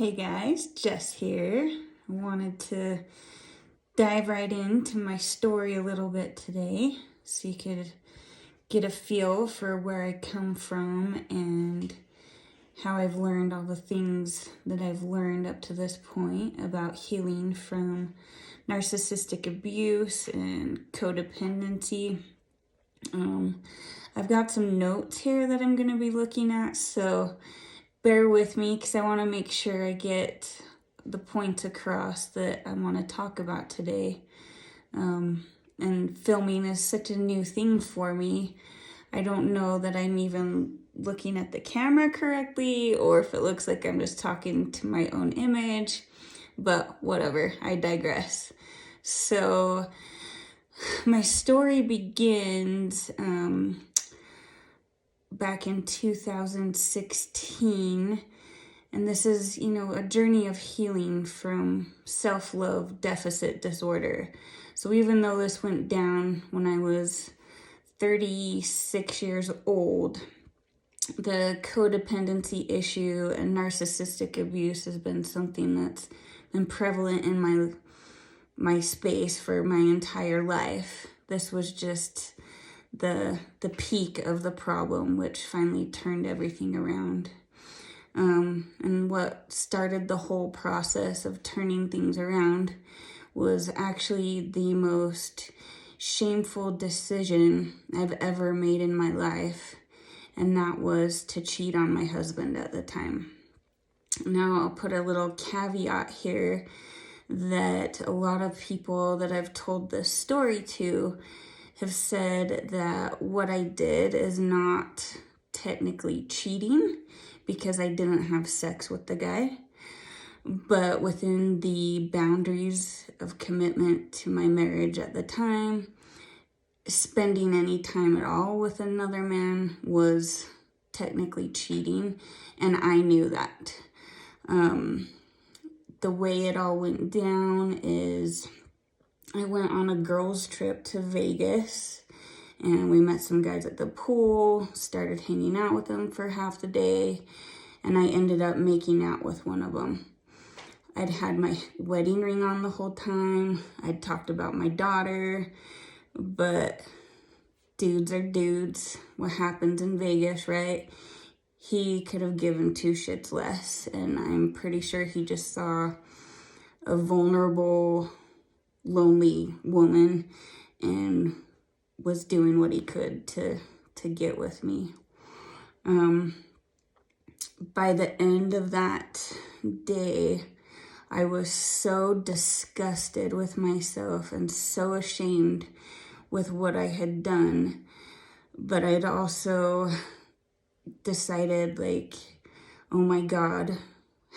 Hey guys, Jess here. I wanted to dive right into my story a little bit today so you could get a feel for where I come from and how I've learned all the things that I've learned up to this point about healing from narcissistic abuse and codependency. I've got some notes here that I'm going to be looking at, so bear with me because I want to make sure I get the points across that I want to talk about today. And filming is such a new thing for me. I don't know that I'm even looking at the camera correctly or if it looks like I'm just talking to my own image, but whatever, I digress. So my story begins back in 2016, and this is, a journey of healing from self-love deficit disorder. So even though this went down when I was 36 years old, the codependency issue and narcissistic abuse has been something that's been prevalent in my space for my entire life. This was just the peak of the problem, which finally turned everything around. And what started the whole process of turning things around was actually the most shameful decision I've ever made in my life, and that was to cheat on my husband at the time. Now, I'll put a little caveat here that a lot of people that I've told this story to have said that what I did is not technically cheating because I didn't have sex with the guy, but within the boundaries of commitment to my marriage at the time, spending any time at all with another man was technically cheating, and I knew that. The way it all went down is I went on a girls' trip to Vegas, and we met some guys at the pool, started hanging out with them for half the day, and I ended up making out with one of them. I'd had my wedding ring on the whole time. I'd talked about my daughter, but dudes are dudes. What happens in Vegas, right? He could have given two shits less, and I'm pretty sure he just saw a vulnerable, lonely woman and was doing what he could to get with me. By the end of that day, I was so disgusted with myself and so ashamed with what I had done. But I'd also decided, oh my God,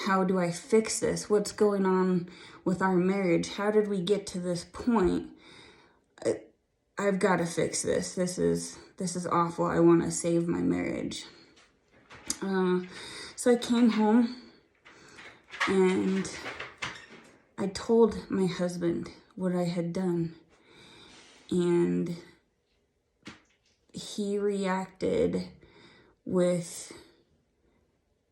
how do I fix this? What's going on with our marriage? How did we get to this point? I've got to fix this. This is awful. I want to save my marriage. So I came home and I told my husband what I had done, and he reacted with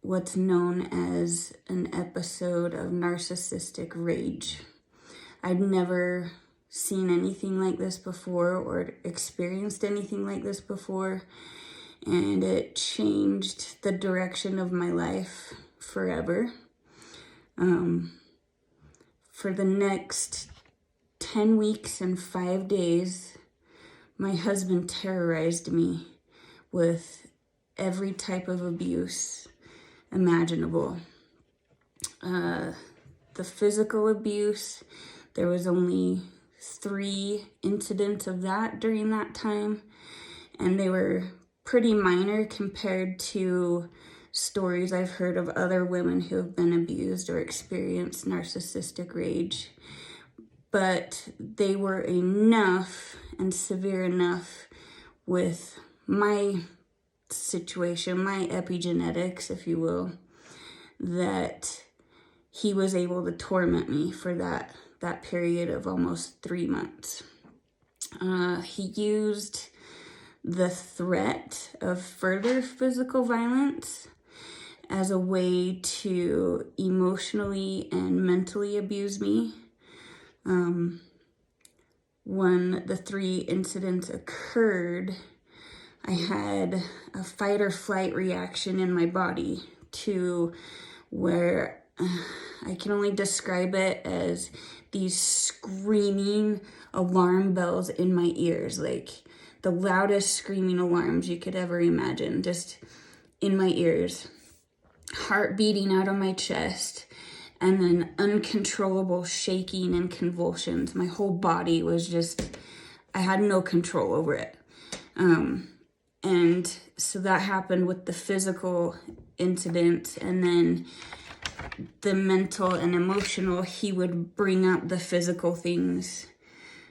what's known as an episode of narcissistic rage. I'd never seen anything like this before or experienced anything like this before, and it changed the direction of my life forever. For the next 10 weeks and 5 days, my husband terrorized me with every type of abuse imaginable. The physical abuse, there was only 3 incidents of that during that time, and they were pretty minor compared to stories I've heard of other women who have been abused or experienced narcissistic rage. But they were enough and severe enough with my situation, my epigenetics, if you will, that he was able to torment me for that period of almost 3 months. He used the threat of further physical violence as a way to emotionally and mentally abuse me. When the 3 incidents occurred, I had a fight or flight reaction in my body to where I can only describe it as these screaming alarm bells in my ears, like the loudest screaming alarms you could ever imagine, just in my ears, heart beating out of my chest, and then uncontrollable shaking and convulsions. My whole body was just, I had no control over it. And so that happened with the physical incident, and then the mental and emotional, he would bring up the physical things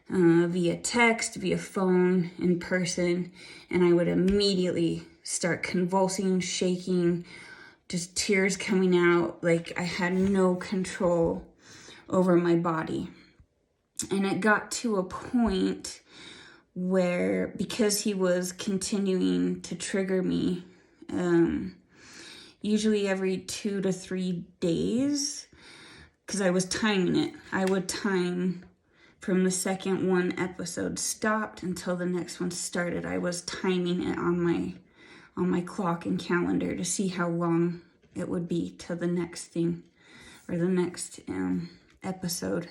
via text, via phone, in person, and I would immediately start convulsing, shaking, just tears coming out, like I had no control over my body. And it got to a point where, because he was continuing to trigger me, usually every 2 to 3 days, because I was timing it. I would time from the second one episode stopped until the next one started. I was timing it on my clock and calendar to see how long it would be till the next thing, or the next episode.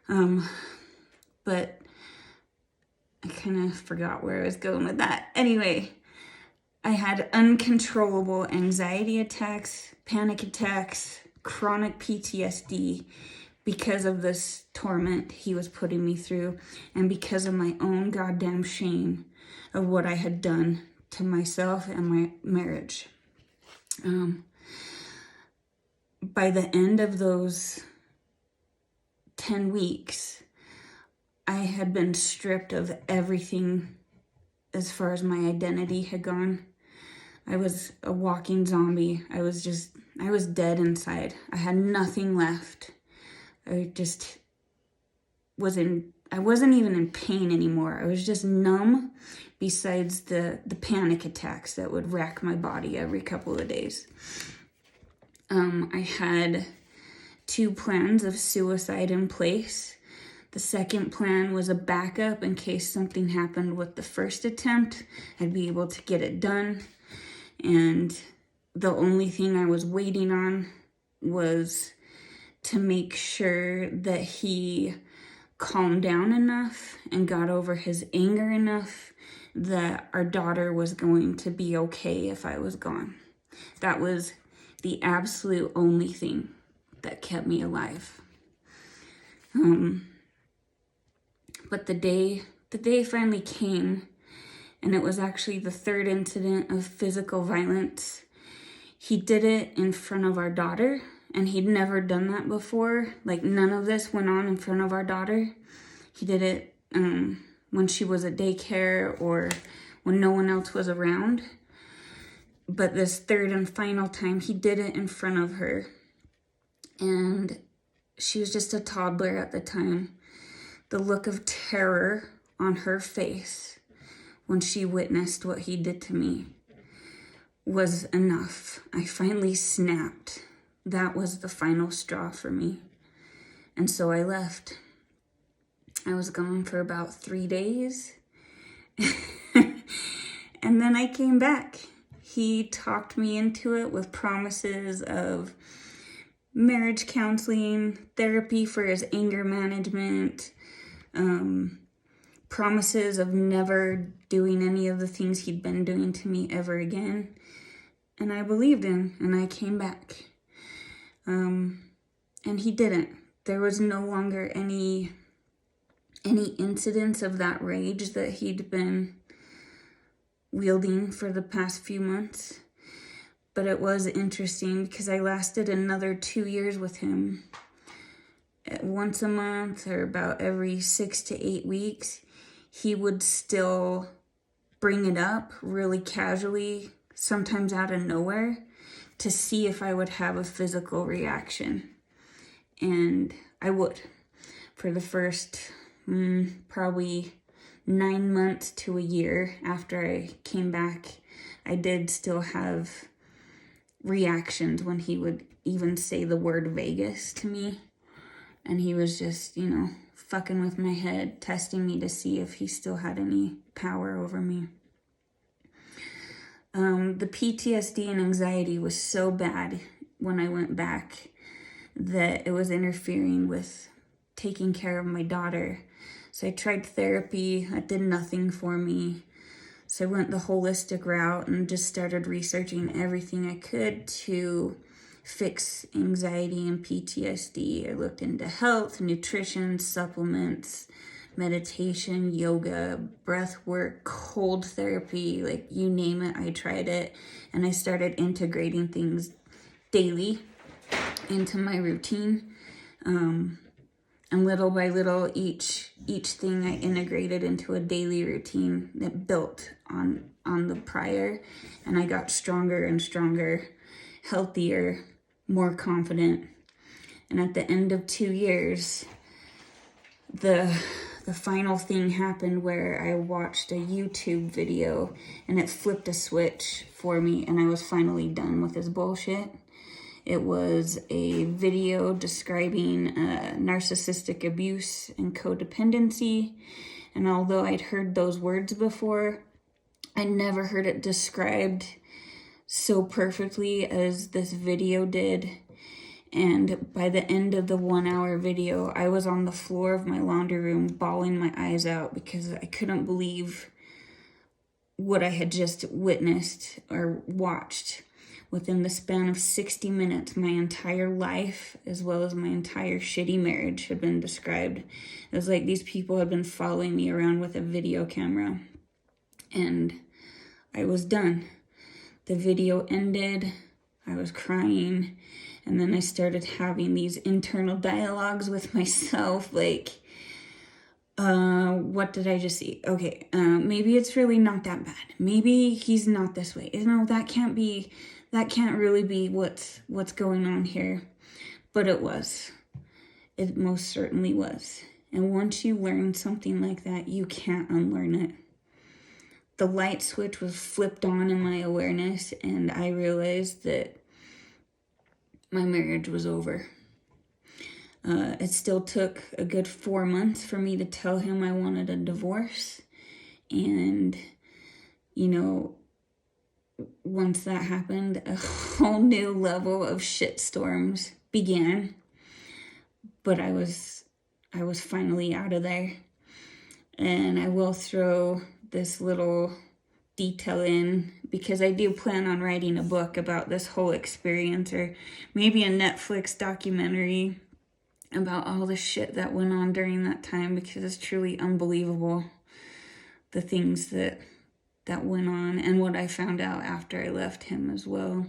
But I kind of forgot where I was going with that. Anyway, I had uncontrollable anxiety attacks, panic attacks, chronic PTSD because of this torment he was putting me through, and because of my own goddamn shame of what I had done to myself and my marriage. By the end of those 10 weeks, I had been stripped of everything as far as my identity had gone. I was a walking zombie. I was dead inside. I had nothing left. I wasn't even in pain anymore. I was just numb, besides the panic attacks that would rack my body every couple of days. I had 2 plans of suicide in place. The second plan was a backup in case something happened with the first attempt. I'd be able to get it done. And the only thing I was waiting on was to make sure that he calmed down enough and got over his anger enough that our daughter was going to be okay if I was gone. That was the absolute only thing that kept me alive. But the day finally came, and it was actually the 3rd incident of physical violence. He did it in front of our daughter, and he'd never done that before. Like, none of this went on in front of our daughter. He did it when she was at daycare or when no one else was around. But this 3rd and final time, he did it in front of her. And she was just a toddler at the time. The look of terror on her face when she witnessed what he did to me was enough. I finally snapped. That was the final straw for me. And so I left. I was gone for about 3 days. And then I came back. He talked me into it with promises of marriage counseling, therapy for his anger management, promises of never doing any of the things he'd been doing to me ever again. And I believed him, and I came back. And he didn't. There was no longer any incidents of that rage that he'd been wielding for the past few months. But it was interesting because I lasted another 2 years with him. Once a month, or about every 6 to 8 weeks, he would still bring it up really casually, sometimes out of nowhere, to see if I would have a physical reaction. And I would. For the first probably 9 months to a year after I came back, I did still have reactions when he would even say the word Vegas to me. And he was just, fucking with my head, testing me to see if he still had any power over me. The PTSD and anxiety was so bad when I went back that it was interfering with taking care of my daughter. So I tried therapy. That did nothing for me. So I went the holistic route and just started researching everything I could to fix anxiety and PTSD. I looked into health, nutrition, supplements, meditation, yoga, breath work, cold therapy, like you name it, I tried it. And I started integrating things daily into my routine. And little by little, each thing I integrated into a daily routine that built on the prior. And I got stronger and stronger, healthier, more confident. And at the end of 2 years, the final thing happened where I watched a YouTube video and it flipped a switch for me, and I was finally done with this bullshit. It was a video describing narcissistic abuse and codependency. And although I'd heard those words before, I never heard it described so perfectly as this video did. And by the end of the 1 hour video, I was on the floor of my laundry room bawling my eyes out because I couldn't believe what I had just witnessed or watched. Within the span of 60 minutes, my entire life, as well as my entire shitty marriage, had been described. It was like these people had been following me around with a video camera. And I was done. The video ended. I was crying. And then I started having these internal dialogues with myself, like, what did I just see? Okay, maybe it's really not that bad. Maybe he's not this way. That can't really be what's going on here. But it was. It most certainly was. And once you learn something like that, you can't unlearn it. The light switch was flipped on in my awareness, and I realized that my marriage was over. It still took a good 4 months for me to tell him I wanted a divorce. And, once that happened, a whole new level of shitstorms began. But I was finally out of there. And I will throw this little detail in because I do plan on writing a book about this whole experience, or maybe a Netflix documentary about all the shit that went on during that time, because it's truly unbelievable, the things that went on and what I found out after I left him as well.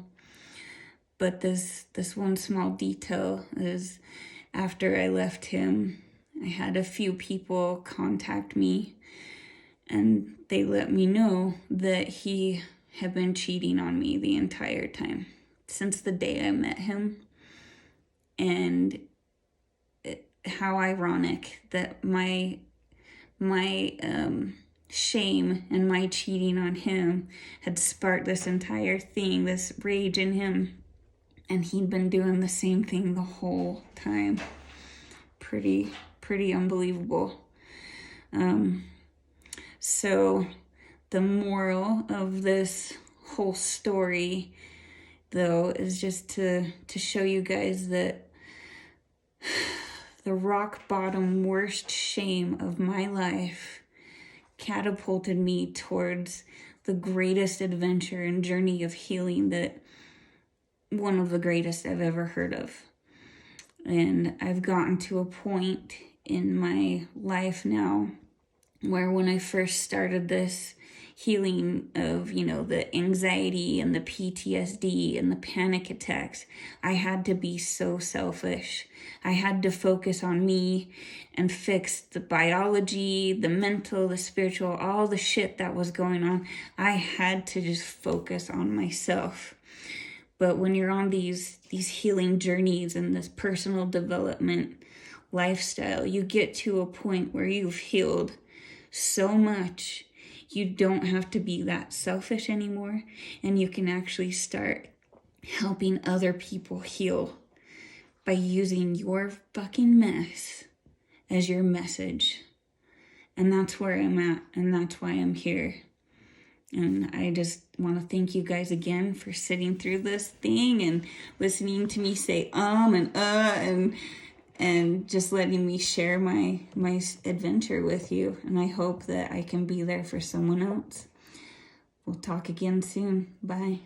But this one small detail is, after I left him, I had a few people contact me, and they let me know that he had been cheating on me the entire time, since the day I met him. And how ironic that my shame and my cheating on him had sparked this entire thing, this rage in him. And he'd been doing the same thing the whole time. Pretty unbelievable. So the moral of this whole story, though, is just to show you guys that the rock bottom worst shame of my life catapulted me towards the greatest adventure and journey of healing, that one of the greatest I've ever heard of. And I've gotten to a point in my life now where, when I first started this healing of, the anxiety and the PTSD and the panic attacks, I had to be so selfish. I had to focus on me and fix the biology, the mental, the spiritual, all the shit that was going on. I had to just focus on myself. But when you're on these healing journeys and this personal development lifestyle, you get to a point where you've healed so much, you don't have to be that selfish anymore, and you can actually start helping other people heal by using your fucking mess as your message. And that's where I'm at, and that's why I'm here. And I just want to thank you guys again for sitting through this thing and listening to me say and just letting me share my adventure with you. And I hope that I can be there for someone else. We'll talk again soon. Bye.